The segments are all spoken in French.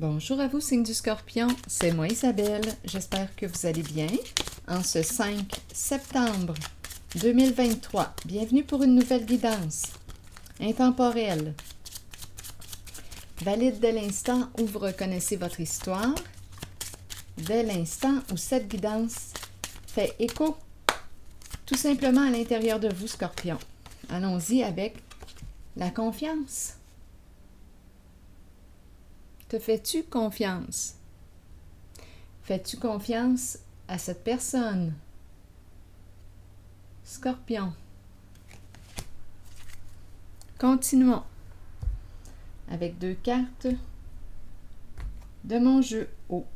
Bonjour à vous, signe du Scorpion, c'est moi Isabelle, j'espère que vous allez bien. En ce 5 septembre 2023, bienvenue pour une nouvelle guidance intemporelle. Valide dès l'instant où vous reconnaissez votre histoire, dès l'instant où cette guidance fait écho tout simplement à l'intérieur de vous, Scorpion. Allons-y avec la confiance. Te fais-tu confiance? Fais-tu confiance à cette personne? Scorpion. Continuons avec 2 cartes de mon jeu haut.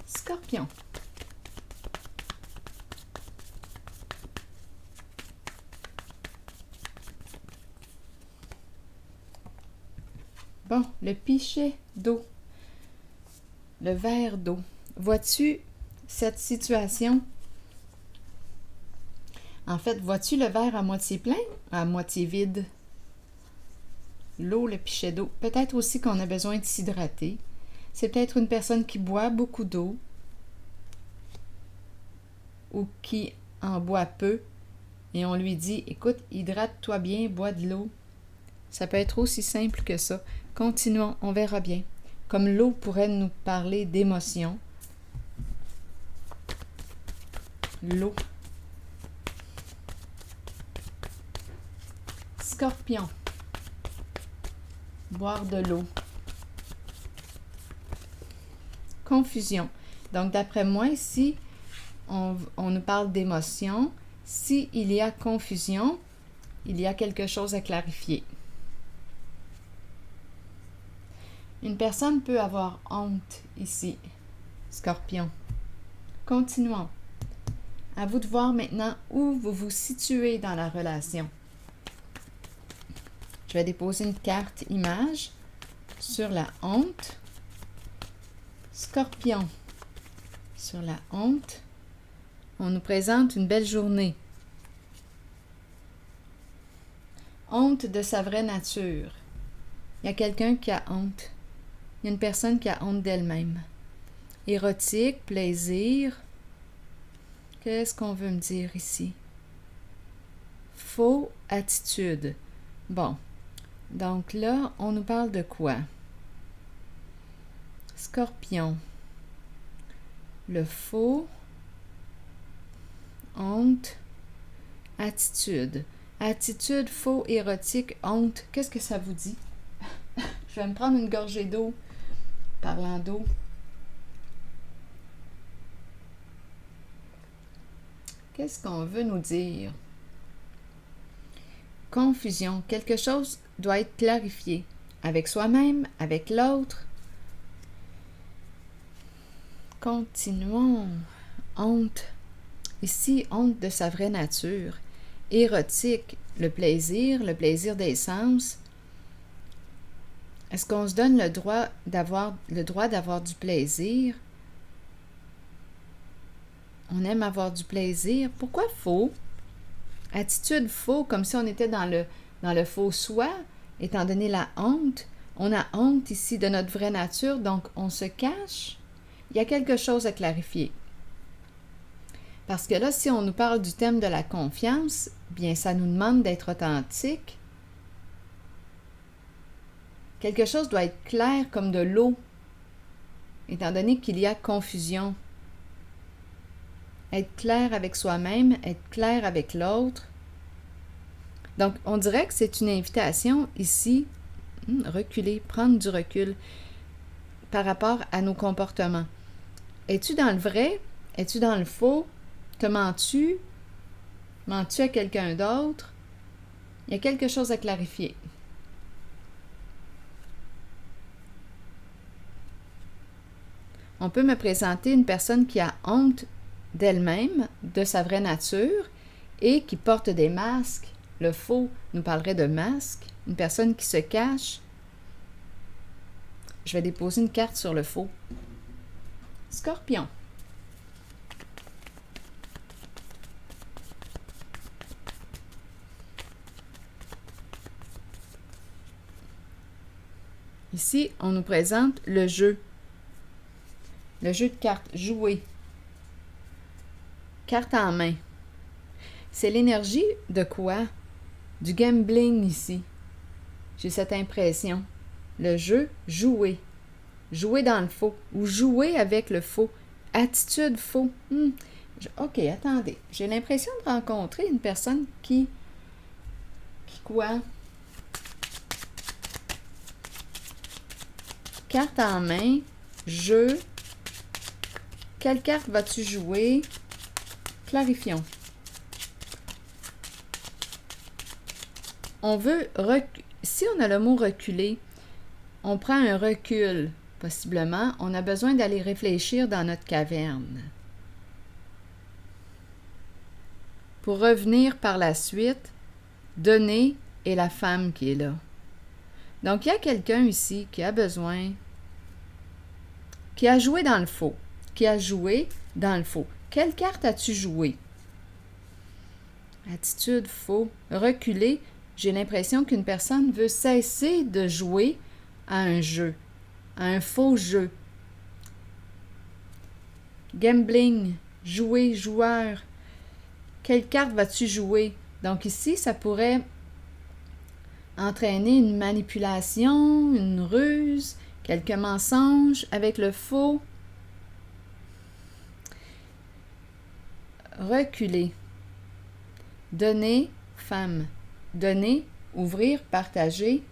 Scorpion. Bon, le pichet d'eau, le verre d'eau. Vois-tu cette situation? En fait, vois-tu le verre à moitié plein, à moitié vide? L'eau, le pichet d'eau. Peut-être aussi qu'on a besoin de s'hydrater. C'est peut-être une personne qui boit beaucoup d'eau ou qui en boit peu et on lui dit « Écoute, hydrate-toi bien, bois de l'eau. » Ça peut être aussi simple que ça. Continuons, on verra bien. Comme l'eau pourrait nous parler d'émotion. L'eau. Scorpion. Boire de l'eau. Confusion. Donc, d'après moi, ici, on nous parle d'émotion. S'il y a confusion, il y a quelque chose à clarifier. Une personne peut avoir honte ici, Scorpion. Continuons. À vous de voir maintenant où vous vous situez dans la relation. Je vais déposer une carte image sur la honte. Scorpion. Sur la honte, on nous présente une belle journée. Honte de sa vraie nature. Il y a quelqu'un qui a honte. Il y a une personne qui a honte d'elle-même. Érotique, plaisir. Qu'est-ce qu'on veut me dire ici? Faux attitude. Bon. Donc là, on nous parle de quoi? Scorpion. Le faux. Honte. Attitude. Attitude, faux, érotique, honte. Qu'est-ce que ça vous dit? Je vais me prendre une gorgée d'eau. Parlant d'eau. Qu'est-ce qu'on veut nous dire? Confusion. Quelque chose doit être clarifié. Avec soi-même, avec l'autre. Continuons. Honte. Ici, honte de sa vraie nature. Érotique. Le plaisir des sens. Est-ce qu'on se donne le droit d'avoir du plaisir? On aime avoir du plaisir. Pourquoi faux? Attitude faux, comme si on était dans le faux soi, étant donné la honte. On a honte ici de notre vraie nature, donc on se cache. Il y a quelque chose à clarifier. Parce que là, si on nous parle du thème de la confiance, bien, ça nous demande d'être authentique. Quelque chose doit être clair comme de l'eau, étant donné qu'il y a confusion. Être clair avec soi-même, être clair avec l'autre. Donc, on dirait que c'est une invitation ici, reculer, prendre du recul par rapport à nos comportements. Es-tu dans le vrai? Es-tu dans le faux? Te mens-tu? Mens-tu à quelqu'un d'autre? Il y a quelque chose à clarifier. On peut me présenter une personne qui a honte d'elle-même, de sa vraie nature, et qui porte des masques. Le faux nous parlerait de masque. Une personne qui se cache. Je vais déposer une carte sur le faux. Scorpion. Ici, on nous présente le jeu. Le jeu de cartes, jouer. Carte en main. C'est l'énergie de quoi? Du gambling ici. J'ai cette impression. Le jeu, jouer. Jouer dans le faux. Ou jouer avec le faux. Attitude faux. OK, attendez. J'ai l'impression de rencontrer une personne qui quoi? Carte en main. Jeu. Quelle carte vas-tu jouer? Clarifions. On veut... Si on a le mot reculer, on prend un recul, possiblement. On a besoin d'aller réfléchir dans notre caverne. Pour revenir par la suite, donner et la femme qui est là. Donc, il y a quelqu'un ici qui a besoin, qui a joué dans le faux. Qui a joué dans le faux. Quelle carte as-tu joué? Attitude, faux. Reculer. J'ai l'impression qu'une personne veut cesser de jouer à un jeu, à un faux jeu. Gambling, jouer, joueur. Quelle carte vas-tu jouer? Donc ici, ça pourrait entraîner une manipulation, une ruse, quelques mensonges avec le faux. Reculer. Donner, femme. Donner, ouvrir, partager.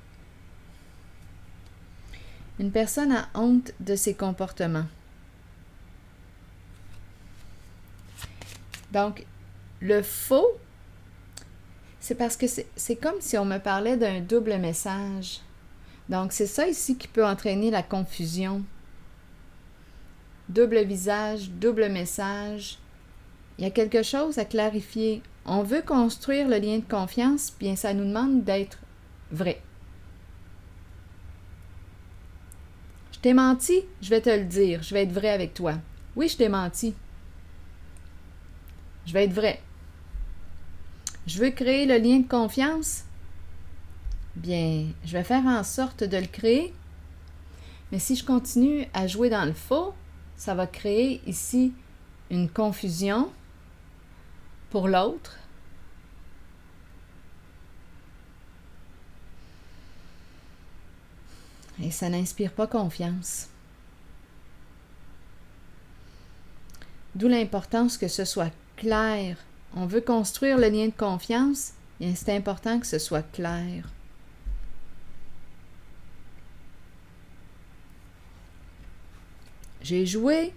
Une personne a honte de ses comportements. Donc, le faux, c'est parce que c'est comme si on me parlait d'un double message. Donc, c'est ça ici qui peut entraîner la confusion. Double visage, double message. Il y a quelque chose à clarifier. On veut construire le lien de confiance, bien ça nous demande d'être vrai. Je t'ai menti, je vais te le dire, je vais être vrai avec toi. Oui, je t'ai menti. Je vais être vrai. Je veux créer le lien de confiance. Bien, je vais faire en sorte de le créer. Mais si je continue à jouer dans le faux, ça va créer ici une confusion pour l'autre. Et ça n'inspire pas confiance. D'où l'importance que ce soit clair. On veut construire le lien de confiance, et c'est important que ce soit clair. J'ai joué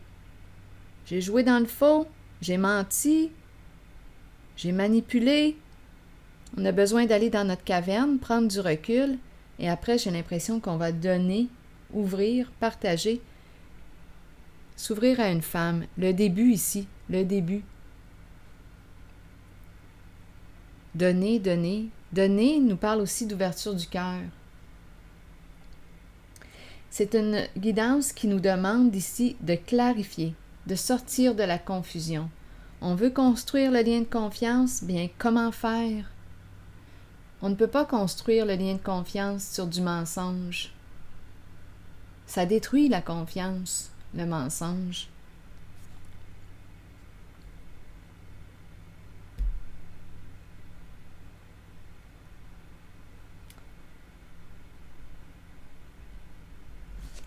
dans le faux, j'ai menti, j'ai manipulé. On a besoin d'aller dans notre caverne, prendre du recul, et après, j'ai l'impression qu'on va donner, ouvrir, partager, s'ouvrir à une femme. Le début ici, le début. Donner, donner. Donner nous parle aussi d'ouverture du cœur. C'est une guidance qui nous demande ici de clarifier, de sortir de la confusion. On veut construire le lien de confiance, bien comment faire? On ne peut pas construire le lien de confiance sur du mensonge. Ça détruit la confiance, le mensonge.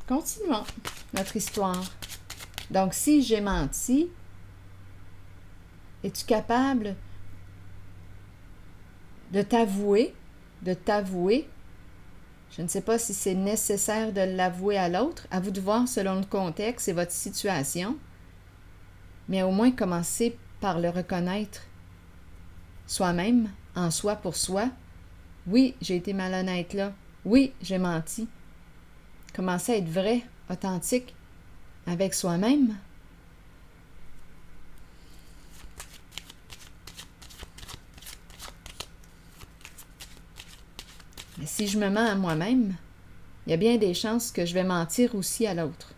Continuons notre histoire. Donc, si j'ai menti, es-tu capable de t'avouer? Je ne sais pas si c'est nécessaire de l'avouer à l'autre. À vous de voir selon le contexte et votre situation. Mais au moins commencer par le reconnaître soi-même, en soi pour soi. Oui, j'ai été malhonnête là. Oui, j'ai menti. Commencer à être vrai, authentique, avec soi-même. Mais si je me mens à moi-même, il y a bien des chances que je vais mentir aussi à l'autre.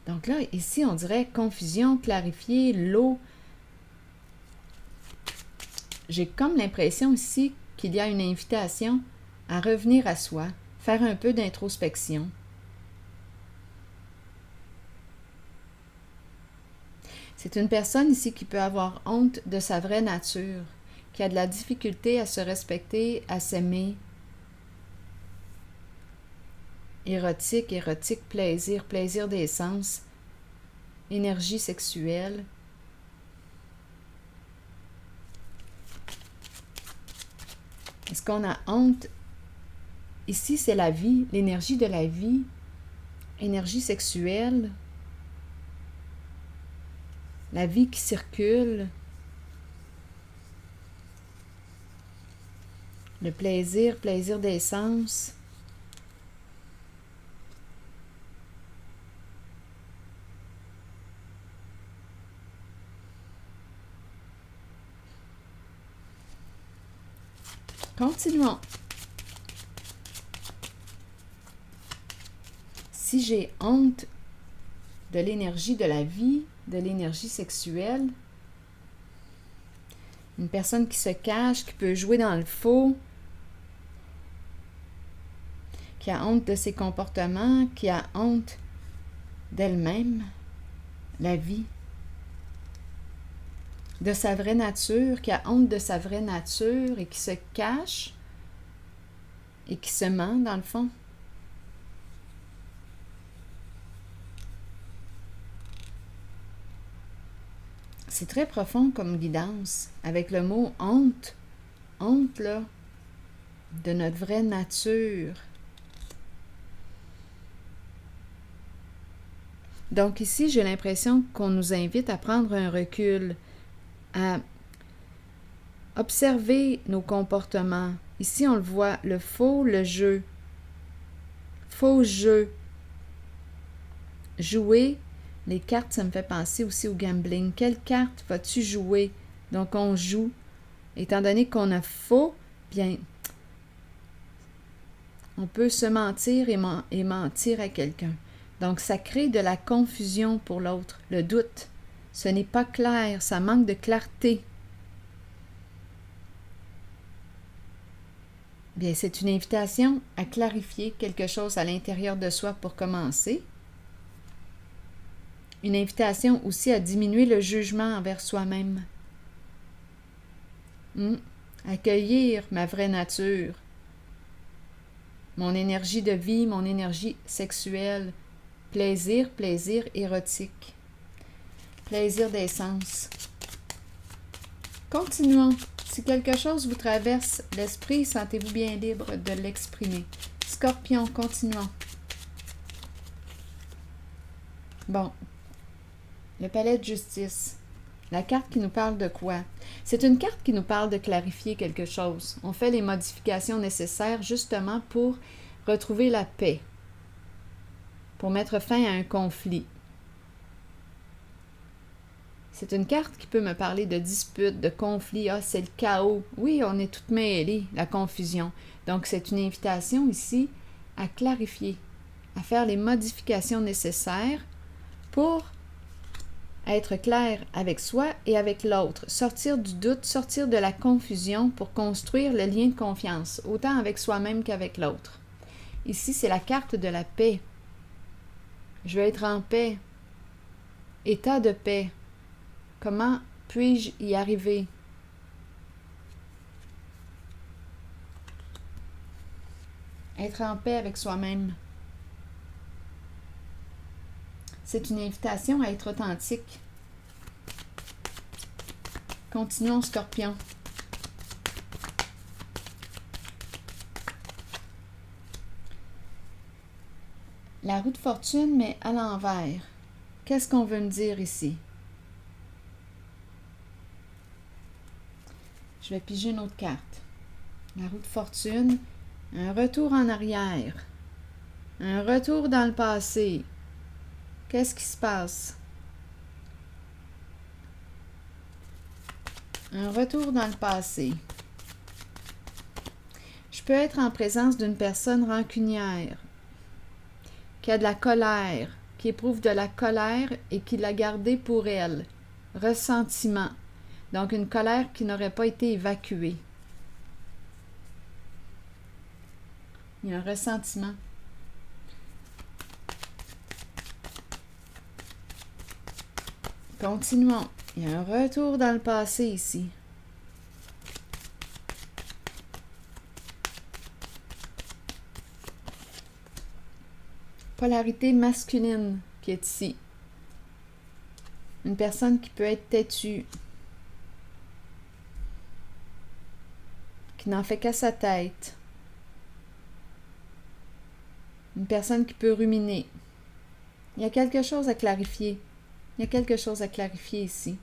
Donc là, ici, on dirait confusion, clarifier, l'eau. J'ai comme l'impression ici qu'il y a une invitation à revenir à soi, faire un peu d'introspection. C'est une personne ici qui peut avoir honte de sa vraie nature, qui a de la difficulté à se respecter, à s'aimer. Érotique, plaisir, plaisir des sens, énergie sexuelle. Est-ce qu'on a honte? Ici, c'est la vie, l'énergie de la vie, énergie sexuelle, la vie qui circule, le plaisir, plaisir des sens. Continuons. Si j'ai honte de l'énergie de la vie, de l'énergie sexuelle, une personne qui se cache, qui peut jouer dans le faux, qui a honte de ses comportements, qui a honte d'elle-même, la vie, de sa vraie nature, qui a honte de sa vraie nature et qui se cache et qui se ment dans le fond. C'est très profond comme guidance, avec le mot honte. Honte, là, de notre vraie nature. Donc ici, j'ai l'impression qu'on nous invite à prendre un recul, à observer nos comportements. Ici, on le voit, le faux, le jeu. Faux jeu. Jouer. Les cartes, ça me fait penser aussi au gambling. Quelle carte vas-tu jouer? Donc, on joue. Étant donné qu'on a faux, bien, on peut se mentir et mentir à quelqu'un. Donc, ça crée de la confusion pour l'autre, le doute. Ce n'est pas clair, ça manque de clarté. Bien, c'est une invitation à clarifier quelque chose à l'intérieur de soi pour commencer. Une invitation aussi à diminuer le jugement envers soi-même. Accueillir ma vraie nature, mon énergie de vie, mon énergie sexuelle, plaisir, plaisir érotique, plaisir des sens. Continuons. Si quelque chose vous traverse l'esprit, sentez-vous bien libre de l'exprimer. Scorpion, continuons. Bon. Le palais de justice. La carte qui nous parle de quoi? C'est une carte qui nous parle de clarifier quelque chose. On fait les modifications nécessaires justement pour retrouver la paix, pour mettre fin à un conflit. C'est une carte qui peut me parler de disputes, de conflits. Ah, c'est le chaos. Oui, on est toutes mêlées, la confusion. Donc, c'est une invitation ici à clarifier, à faire les modifications nécessaires pour être clair avec soi et avec l'autre, sortir du doute, sortir de la confusion pour construire le lien de confiance, autant avec soi-même qu'avec l'autre. Ici, c'est la carte de la paix. Je veux être en paix. État de paix. Comment puis-je y arriver? Être en paix avec soi-même. C'est une invitation à être authentique. Continuons, Scorpion. La roue de fortune, mais à l'envers. Qu'est-ce qu'on veut me dire ici? Je vais piger une autre carte. La roue de fortune, un retour en arrière. Un retour dans le passé. Qu'est-ce qui se passe? Un retour dans le passé. Je peux être en présence d'une personne rancunière, qui a de la colère, qui éprouve de la colère et qui l'a gardée pour elle. Ressentiment. Donc une colère qui n'aurait pas été évacuée. Il y a un ressentiment. Continuons. Il y a un retour dans le passé ici. Polarité masculine qui est ici. Une personne qui peut être têtue. Qui n'en fait qu'à sa tête. Une personne qui peut ruminer. Il y a quelque chose à clarifier. Il y a quelque chose à clarifier ici.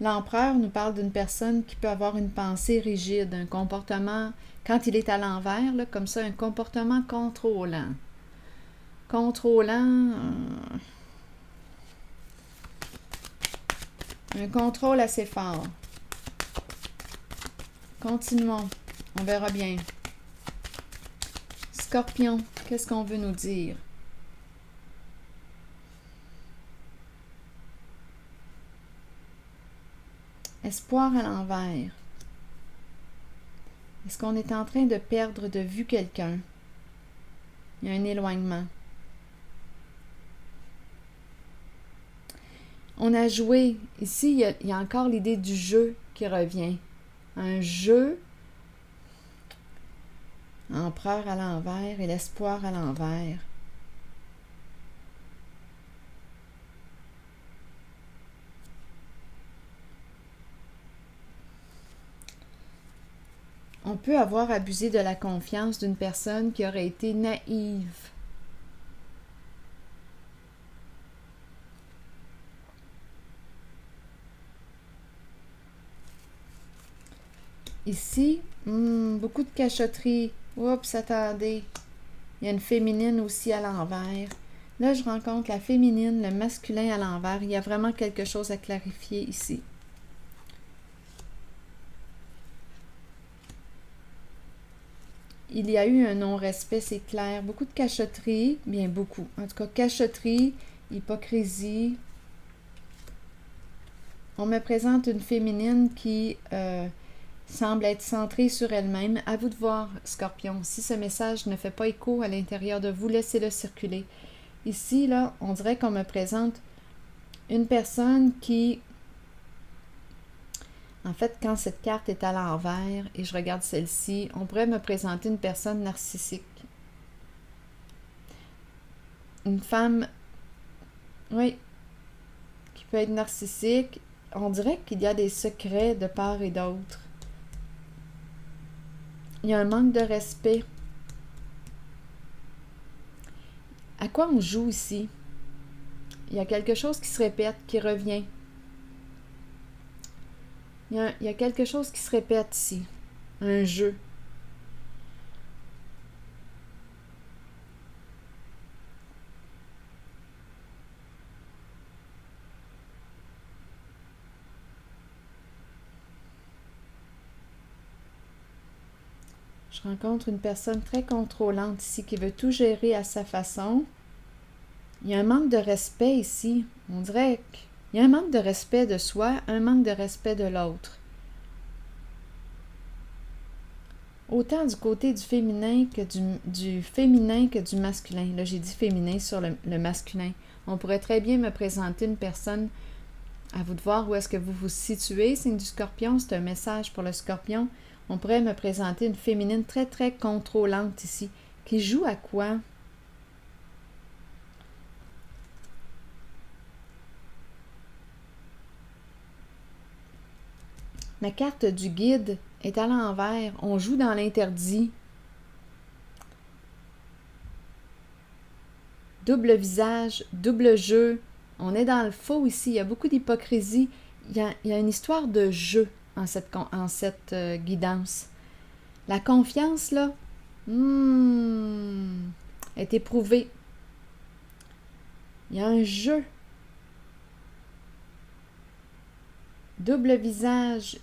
L'empereur nous parle d'une personne qui peut avoir une pensée rigide, un comportement, quand il est à l'envers, là, comme ça, un comportement contrôlant. Contrôlant, un contrôle assez fort. Continuons, on verra bien. Scorpion, qu'est-ce qu'on veut nous dire? Espoir à l'envers. Est-ce qu'on est en train de perdre de vue quelqu'un? Il y a un éloignement. On a joué. Ici, il y a encore l'idée du jeu qui revient. Un jeu, empereur à l'envers et l'espoir à l'envers. On peut avoir abusé de la confiance d'une personne qui aurait été naïve. Ici, beaucoup de cachotterie. Oups, attendez. Il y a une féminine aussi à l'envers. Là, je rencontre la féminine, le masculin à l'envers. Il y a vraiment quelque chose à clarifier ici. Il y a eu un non-respect, c'est clair. Beaucoup de cachotterie, bien beaucoup. En tout cas, cachotterie, hypocrisie. On me présente une féminine qui semble être centrée sur elle-même. À vous de voir, Scorpion. Si ce message ne fait pas écho à l'intérieur de vous, laissez-le circuler. Ici, là, on dirait qu'on me présente une personne qui... En fait, quand cette carte est à l'envers et je regarde celle-ci, on pourrait me présenter une personne narcissique. Une femme, oui, qui peut être narcissique. On dirait qu'il y a des secrets de part et d'autre. Il y a un manque de respect. À quoi on joue ici? Il y a quelque chose qui se répète, qui revient. Il y a quelque chose qui se répète ici. Un jeu. Je rencontre une personne très contrôlante ici qui veut tout gérer à sa façon. Il y a un manque de respect ici. On dirait qu'il y a un manque de respect de soi, un manque de respect de l'autre. Autant du côté du féminin que du féminin que du masculin. Là, j'ai dit féminin sur le masculin. On pourrait très bien me présenter une personne, à vous de voir où est-ce que vous vous situez, signe du Scorpion, c'est un message pour le Scorpion. On pourrait me présenter une féminine très, très contrôlante ici, qui joue à quoi? La carte du guide est à l'envers. On joue dans l'interdit. Double visage, double jeu. On est dans le faux ici. Il y a beaucoup d'hypocrisie. Il y a une histoire de jeu en cette guidance. La confiance, là, est éprouvée. Il y a un jeu. Double visage.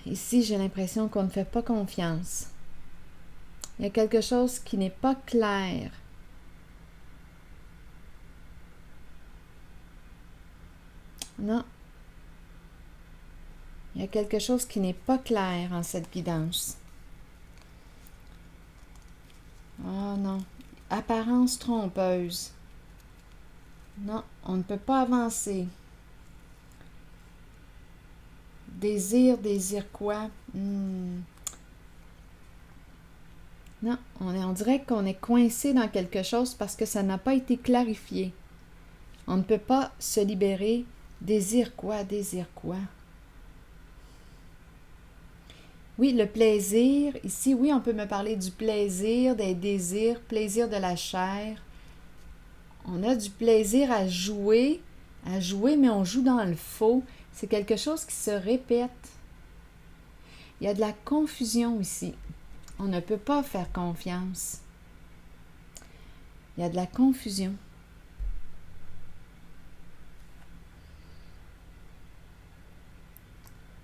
Ici, j'ai l'impression qu'on ne fait pas confiance. Il y a quelque chose qui n'est pas clair. Non. Il y a quelque chose qui n'est pas clair en cette guidance. Oh non. Apparence trompeuse. Non, on ne peut pas avancer. Désir quoi? Non, on dirait qu'on est coincé dans quelque chose parce que ça n'a pas été clarifié. On ne peut pas se libérer. Désir quoi? Oui, le plaisir. Ici, oui, on peut me parler du plaisir, des désirs, plaisir de la chair. On a du plaisir à jouer, mais on joue dans le faux. C'est quelque chose qui se répète. Il y a de la confusion ici. On ne peut pas faire confiance. Il y a de la confusion.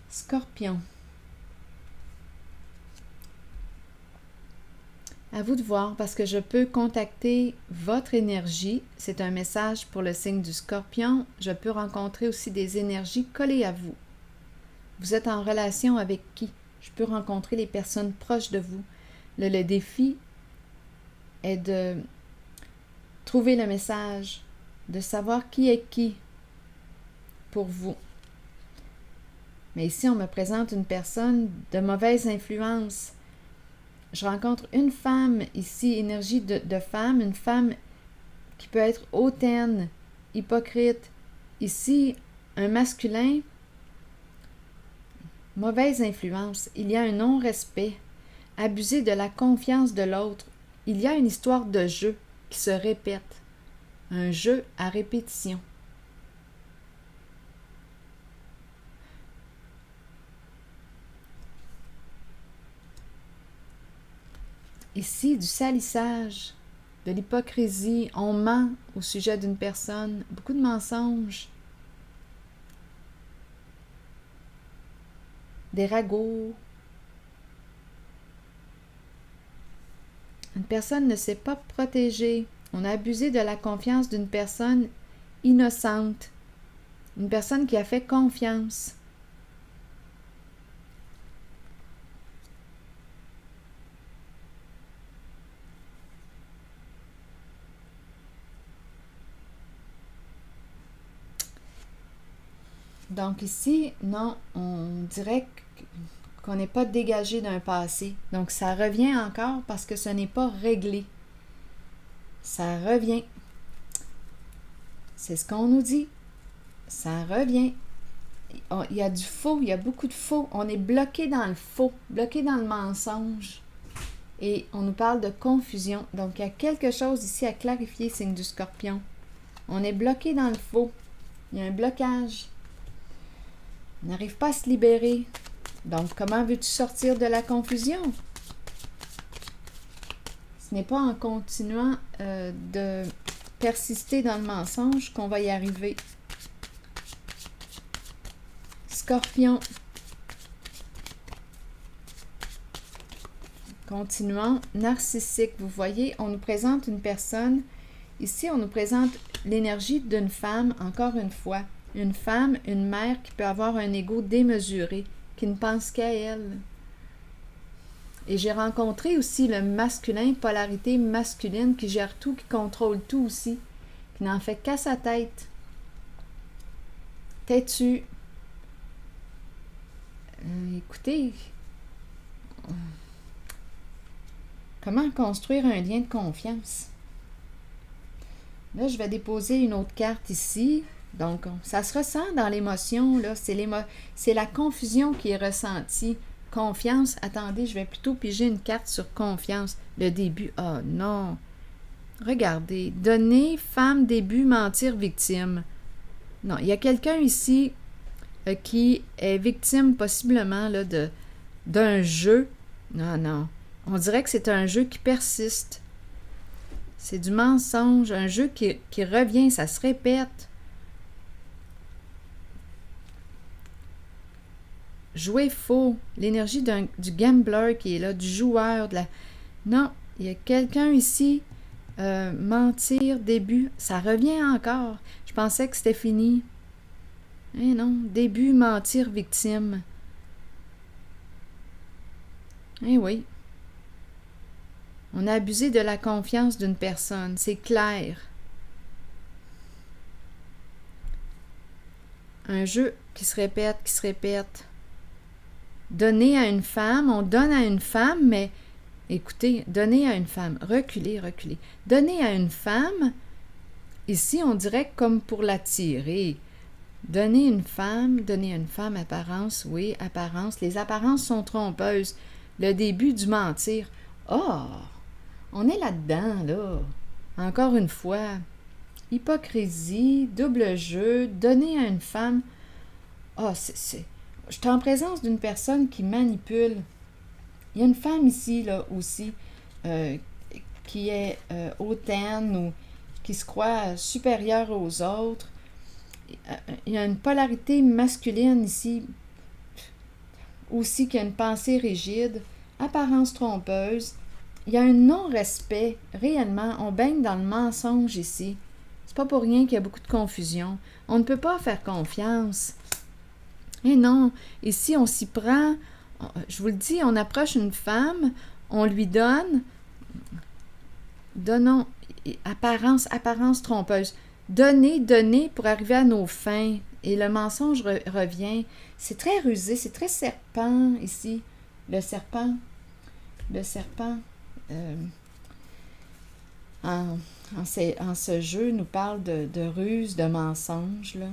Scorpion. À vous de voir parce que je peux contacter votre énergie. C'est un message pour le signe du Scorpion. Je peux rencontrer aussi des énergies collées à vous. Vous êtes en relation avec qui? Je peux rencontrer les personnes proches de vous. Le défi est de trouver le message, de savoir qui est qui pour vous. Mais ici, on me présente une personne de mauvaise influence. Je rencontre une femme ici, énergie de femme, une femme qui peut être hautaine, hypocrite. Ici, un masculin, mauvaise influence. Il y a un non-respect, abuser de la confiance de l'autre. Il y a une histoire de jeu qui se répète, un jeu à répétition. Ici, du salissage, de l'hypocrisie, on ment au sujet d'une personne, beaucoup de mensonges, des ragots. Une personne ne s'est pas protégée. On a abusé de la confiance d'une personne innocente, une personne qui a fait confiance. Donc ici, non, on dirait qu'on n'est pas dégagé d'un passé. Donc ça revient encore parce que ce n'est pas réglé. Ça revient. C'est ce qu'on nous dit. Ça revient. Il y a du faux, il y a beaucoup de faux. On est bloqué dans le faux, bloqué dans le mensonge. Et on nous parle de confusion. Donc il y a quelque chose ici à clarifier, signe du Scorpion. On est bloqué dans le faux. Il y a un blocage. On n'arrive pas à se libérer. Donc, comment veux-tu sortir de la confusion? Ce n'est pas en continuant de persister dans le mensonge qu'on va y arriver. Scorpion. Continuons. Narcissique. Vous voyez, on nous présente une personne. Ici, on nous présente l'énergie d'une femme, encore une fois. Une femme, une mère qui peut avoir un ego démesuré, qui ne pense qu'à elle. Et j'ai rencontré aussi le masculin, polarité masculine, qui gère tout, qui contrôle tout aussi, qui n'en fait qu'à sa tête. Têtu. Écoutez, comment construire un lien de confiance? Là, je vais déposer une autre carte ici. Donc, ça se ressent dans l'émotion, là. C'est la confusion qui est ressentie. Confiance. Attendez, je vais plutôt piger une carte sur confiance. Le début. Oh non. Regardez. Donner, femme, début, mentir, victime. Non, il y a quelqu'un ici qui est victime possiblement là, d'un jeu. Non. On dirait que c'est un jeu qui persiste. C'est du mensonge, un jeu qui revient, ça se répète. Jouer faux, l'énergie du gambler qui est là, du joueur, Non, il y a quelqu'un ici, mentir, début, ça revient encore. Je pensais que c'était fini. Eh non, début, mentir, victime. Eh oui. On a abusé de la confiance d'une personne, c'est clair. Un jeu qui se répète, qui se répète. Donner à une femme, on donne à une femme, mais écoutez, donner à une femme, reculer, reculer. Donner à une femme, ici on dirait comme pour l'attirer. Donner à une femme, apparence, oui, apparence. Les apparences sont trompeuses. Le début du mentir. Oh, on est là-dedans, là. Encore une fois. Hypocrisie, double jeu, donner à une femme. Ah, je suis en présence d'une personne qui manipule. Il y a une femme ici, là, aussi, qui est hautaine ou qui se croit supérieure aux autres. Il y a une polarité masculine ici, aussi qui a une pensée rigide, apparence trompeuse. Il y a un non-respect, réellement. On baigne dans le mensonge ici. C'est pas pour rien qu'il y a beaucoup de confusion. On ne peut pas faire confiance. Et non, ici, on s'y prend. Je vous le dis, on approche une femme, on lui donne. Donnons. Apparence trompeuse. Donner pour arriver à nos fins. Et le mensonge revient. C'est très rusé, c'est très serpent ici. Le serpent. En ce jeu, nous parle de ruse, de mensonge. Là.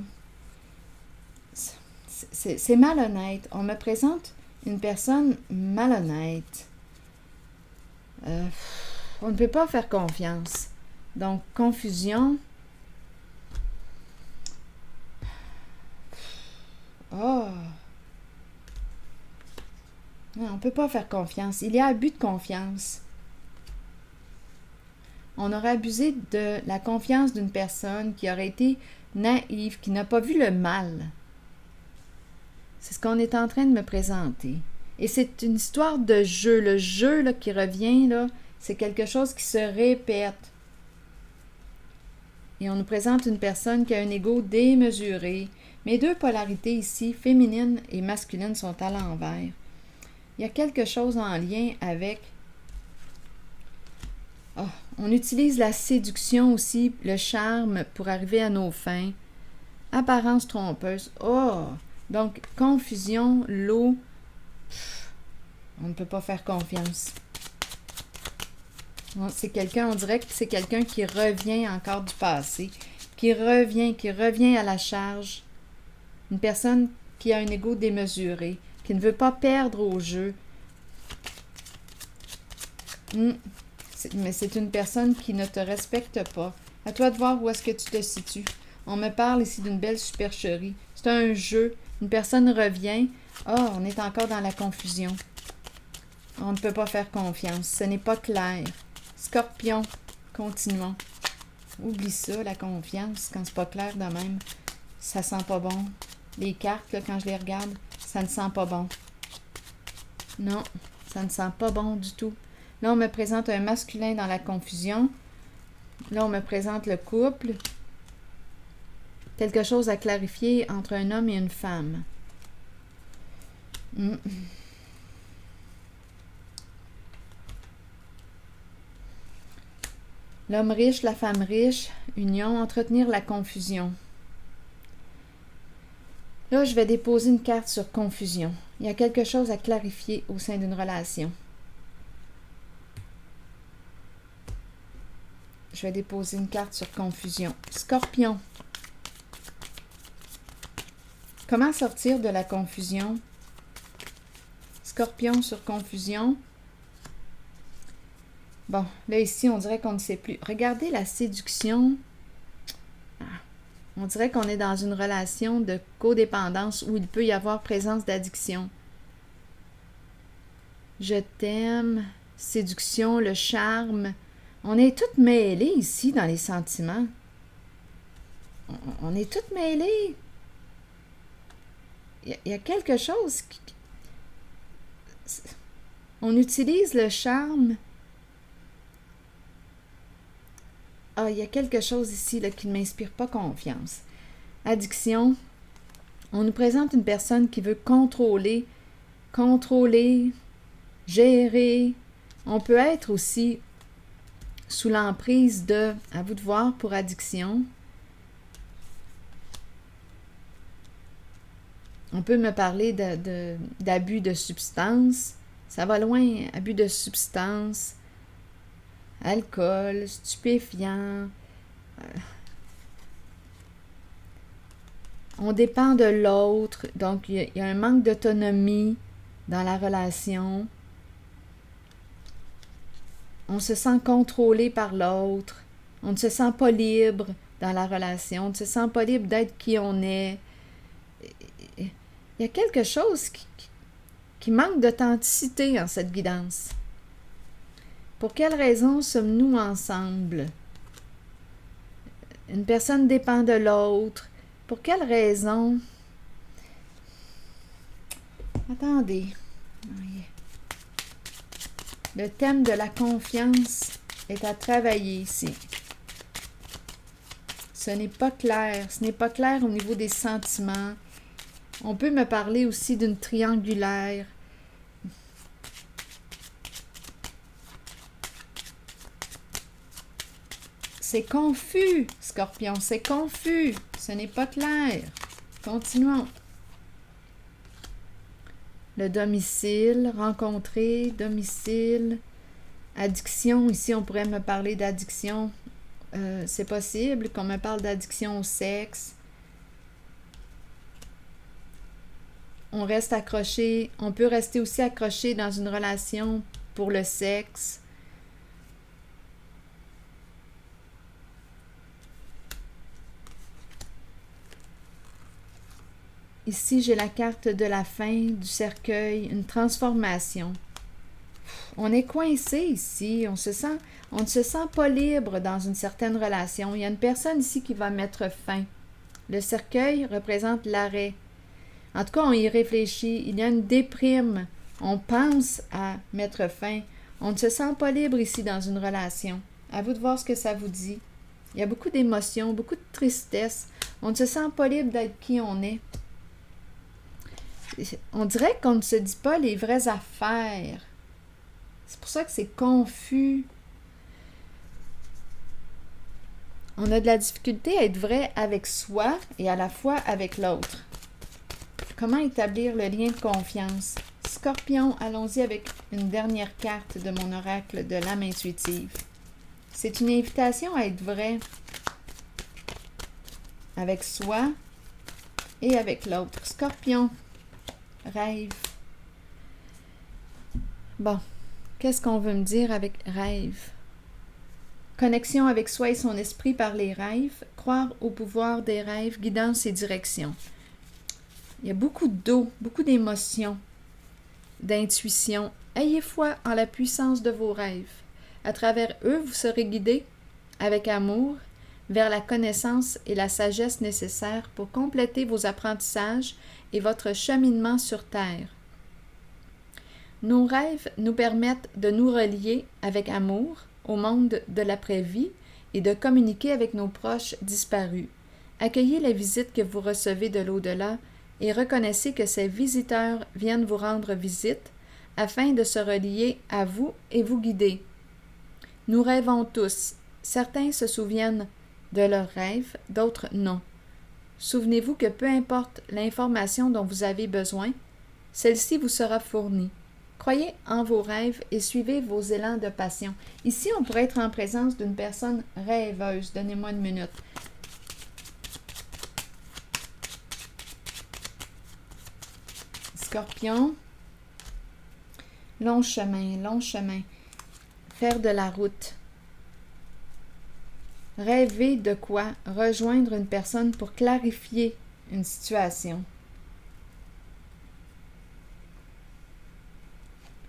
C'est malhonnête. On me présente une personne malhonnête. On ne peut pas faire confiance. Donc, confusion. Oh! Non, on ne peut pas faire confiance. Il y a abus de confiance. On aurait abusé de la confiance d'une personne qui aurait été naïve, qui n'a pas vu le mal. C'est ce qu'on est en train de me présenter. Et c'est une histoire de jeu. Le jeu là, qui revient, là, c'est quelque chose qui se répète. Et on nous présente une personne qui a un ego démesuré. Mes deux polarités ici, féminine et masculine, sont à l'envers. Il y a quelque chose en lien avec... Oh, on utilise la séduction aussi, le charme pour arriver à nos fins. Apparence trompeuse. Oh! Donc, confusion, l'eau. On ne peut pas faire confiance. C'est quelqu'un, on dirait que c'est quelqu'un qui revient encore du passé, qui revient à la charge. Une personne qui a un ego démesuré, qui ne veut pas perdre au jeu. Mais c'est une personne qui ne te respecte pas. À toi de voir où est-ce que tu te situes. On me parle ici d'une belle supercherie. C'est un jeu. Une personne revient. Ah, on est encore dans la confusion. On ne peut pas faire confiance. Ce n'est pas clair. Scorpion, continuons. Oublie ça, la confiance, quand c'est pas clair de même. Ça sent pas bon. Les cartes, là, quand je les regarde, ça ne sent pas bon. Non, ça ne sent pas bon du tout. Là, on me présente un masculin dans la confusion. Là, on me présente le couple. Quelque chose à clarifier entre un homme et une femme. L'homme riche, la femme riche, union, entretenir la confusion. Là, je vais déposer une carte sur confusion. Il y a quelque chose à clarifier au sein d'une relation. Je vais déposer une carte sur confusion. Scorpion. Comment sortir de la confusion? Scorpion sur confusion. Bon, là ici, on dirait qu'on ne sait plus. Regardez la séduction. On dirait qu'on est dans une relation de codépendance où il peut y avoir présence d'addiction. Je t'aime, séduction, le charme. On est toutes mêlées ici dans les sentiments. On est toutes mêlées. Il y a quelque chose qui... On utilise le charme. Ah, il y a quelque chose ici là, qui ne m'inspire pas confiance. Addiction. On nous présente une personne qui veut contrôler, gérer. On peut être aussi sous l'emprise de, à vous de voir pour addiction. On peut me parler d'abus de substances. Ça va loin, abus de substances, alcool, stupéfiants. On dépend de l'autre, donc il y a un manque d'autonomie dans la relation. On se sent contrôlé par l'autre. On ne se sent pas libre dans la relation. On ne se sent pas libre d'être qui on est. Il y a quelque chose qui manque d'authenticité en cette guidance. Pour quelle raison sommes-nous ensemble? Une personne dépend de l'autre. Pour quelle raison? Attendez. Le thème de la confiance est à travailler ici. Ce n'est pas clair. Ce n'est pas clair au niveau des sentiments. On peut me parler aussi d'une triangulaire. C'est confus, Scorpion, c'est confus. Ce n'est pas clair. Continuons. Le domicile, rencontrer, domicile, addiction. Ici, on pourrait me parler d'addiction. C'est possible qu'on me parle d'addiction au sexe. On reste accroché. On peut rester aussi accroché dans une relation pour le sexe. Ici, j'ai la carte de la fin, du cercueil, une transformation. On est coincé ici, on ne se sent pas libre dans une certaine relation. Il y a une personne ici qui va mettre fin. Le cercueil représente l'arrêt. En tout cas, on y réfléchit. Il y a une déprime. On pense à mettre fin. On ne se sent pas libre ici dans une relation. À vous de voir ce que ça vous dit. Il y a beaucoup d'émotions, beaucoup de tristesse. On ne se sent pas libre d'être qui on est. On dirait qu'on ne se dit pas les vraies affaires. C'est pour ça que c'est confus. On a de la difficulté à être vrai avec soi et à la fois avec l'autre. Comment établir le lien de confiance? Scorpion, allons-y avec une dernière carte de mon oracle de l'âme intuitive. C'est une invitation à être vrai avec soi et avec l'autre. Scorpion. Rêve. Bon, qu'est-ce qu'on veut me dire avec rêve? Connexion avec soi et son esprit par les rêves, croire au pouvoir des rêves, guidance et direction. Il y a beaucoup d'eau, beaucoup d'émotions, d'intuition. Ayez foi en la puissance de vos rêves. À travers eux, vous serez guidés avec amour vers la connaissance et la sagesse nécessaires pour compléter vos apprentissages et votre cheminement sur Terre. Nos rêves nous permettent de nous relier avec amour au monde de l'après-vie et de communiquer avec nos proches disparus. Accueillez les visites que vous recevez de l'au-delà et reconnaissez que ces visiteurs viennent vous rendre visite afin de se relier à vous et vous guider. Nous rêvons tous. Certains se souviennent de leurs rêves, d'autres non. Souvenez-vous que peu importe l'information dont vous avez besoin, celle-ci vous sera fournie. Croyez en vos rêves et suivez vos élans de passion. Ici, on pourrait être en présence d'une personne rêveuse. Donnez-moi une minute. Scorpion. Long chemin, long chemin. Faire de la route. Rêver de quoi? Rejoindre une personne pour clarifier une situation.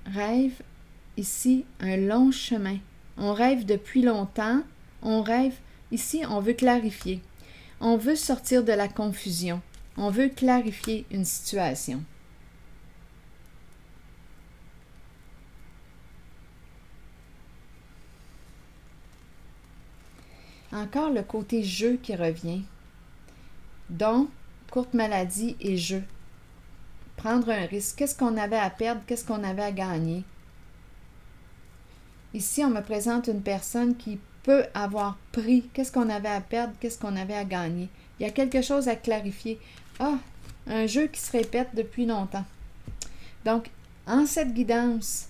Rêve, ici, un long chemin. On rêve depuis longtemps. On rêve, ici, on veut clarifier. On veut sortir de la confusion. On veut clarifier une situation. Encore le côté jeu qui revient. Donc, courte maladie et jeu. Prendre un risque. Qu'est-ce qu'on avait à perdre? Qu'est-ce qu'on avait à gagner? Ici, on me présente une personne qui peut avoir pris. Qu'est-ce qu'on avait à perdre? Qu'est-ce qu'on avait à gagner? Il y a quelque chose à clarifier. Ah, un jeu qui se répète depuis longtemps. Donc, en cette guidance,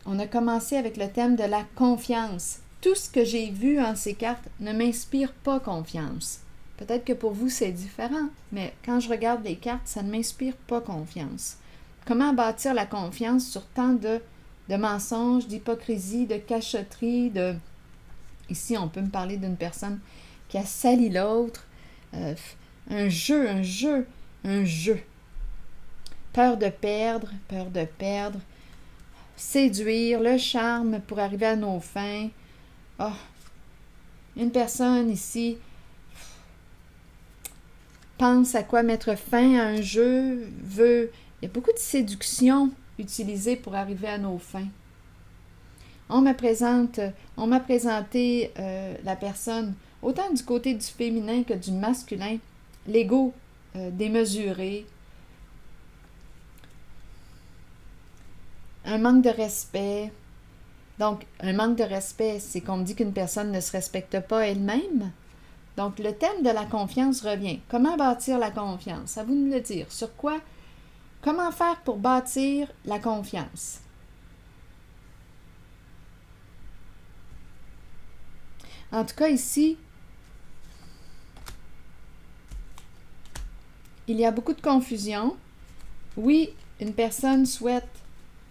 on a commencé avec le thème de la confiance. Tout ce que j'ai vu en ces cartes ne m'inspire pas confiance. Peut-être que pour vous, c'est différent, mais quand je regarde les cartes, ça ne m'inspire pas confiance. Comment bâtir la confiance sur tant de mensonges, d'hypocrisie, de cachotterie, de... Ici, on peut me parler d'une personne qui a sali l'autre. Un jeu. Peur de perdre. Séduire, le charme pour arriver à nos fins. Oh, une personne ici pense à quoi mettre fin à un jeu, veut... Il y a beaucoup de séduction utilisée pour arriver à nos fins. On m'a présenté la personne autant du côté du féminin que du masculin, l'ego démesuré, un manque de respect. Donc, un manque de respect, c'est qu'on me dit qu'une personne ne se respecte pas elle-même. Donc, le thème de la confiance revient. Comment bâtir la confiance? À vous de me le dire. Sur quoi? Comment faire pour bâtir la confiance? En tout cas, ici, il y a beaucoup de confusion. Oui, une personne souhaite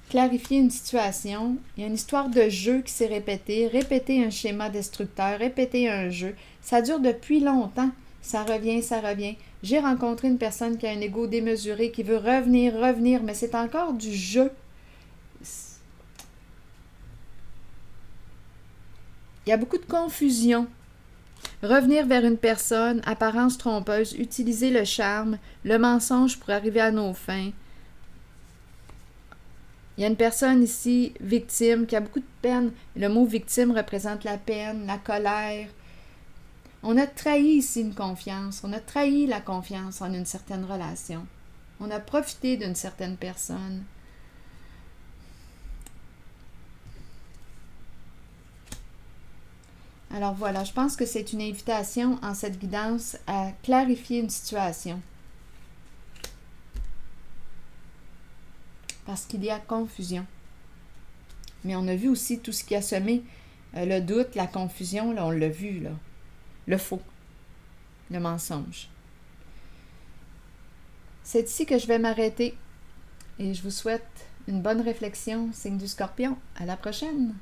clarifier une situation. Il y a une histoire de jeu qui s'est répéter un schéma destructeur, répéter un jeu. Ça dure depuis longtemps. Ça revient. J'ai rencontré une personne qui a un ego démesuré, qui veut revenir, mais c'est encore du jeu. Il y a beaucoup de confusion. Revenir vers une personne, apparence trompeuse, utiliser le charme, le mensonge pour arriver à nos fins. Il y a une personne ici, victime, qui a beaucoup de peine. Le mot victime représente la peine, la colère. On a trahi ici une confiance. On a trahi la confiance en une certaine relation. On a profité d'une certaine personne. Alors voilà, je pense que c'est une invitation en cette guidance à clarifier une situation. Parce qu'il y a confusion. Mais on a vu aussi tout ce qui a semé le doute, la confusion, là, on l'a vu, là. Le faux, le mensonge. C'est ici que je vais m'arrêter et je vous souhaite une bonne réflexion, signe du Scorpion. À la prochaine!